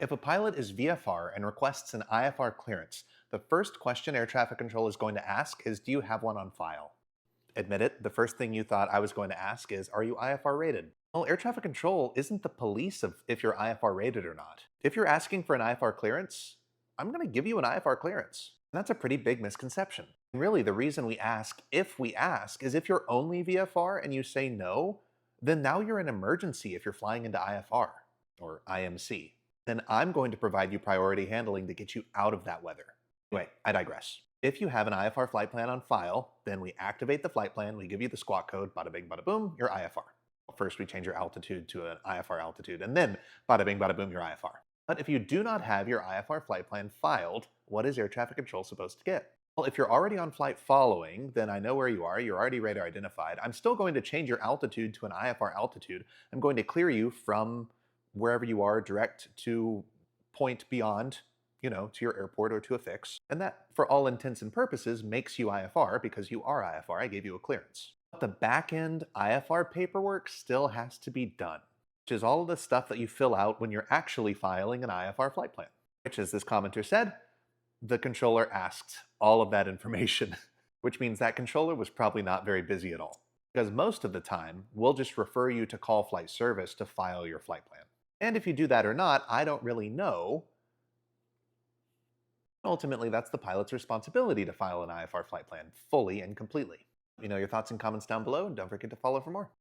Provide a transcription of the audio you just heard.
If a pilot is VFR and requests an IFR clearance, the first question air traffic control is going to ask is, do you have one on file? Admit it, the first thing you thought I was going to ask is, are you IFR rated? Well, air traffic control isn't the police of if you're IFR rated or not. If you're asking for an IFR clearance, I'm going to give you an IFR clearance. And that's a pretty big misconception. And really, the reason we ask if we ask is if you're only VFR and you say no, then now you're an emergency if you're flying into IFR or IMC. Then I'm going to provide you priority handling to get you out of that weather. Anyway, I digress. If you have an IFR flight plan on file, then we activate the flight plan, we give you the squawk code, bada bing, bada boom, you're IFR. First, we change your altitude to an IFR altitude, and then bada bing, bada boom, you're IFR. But if you do not have your IFR flight plan filed, what is air traffic control supposed to get? Well, if you're already on flight following, then I know where you are, you're already radar identified. I'm still going to change your altitude to an IFR altitude. I'm going to clear you from wherever you are direct to point beyond, to your airport or to a fix. And that, for all intents and purposes, makes you IFR because you are IFR. I gave you a clearance. But the back-end IFR paperwork still has to be done, which is all of the stuff that you fill out when you're actually filing an IFR flight plan, which, as this commenter said, the controller asked all of that information, which means that controller was probably not very busy at all. Because most of the time, we'll just refer you to call flight service to file your flight plan. And if you do that or not, I don't really know. Ultimately, that's the pilot's responsibility to file an IFR flight plan fully and completely. Let me know your thoughts and comments down below, and don't forget to follow for more.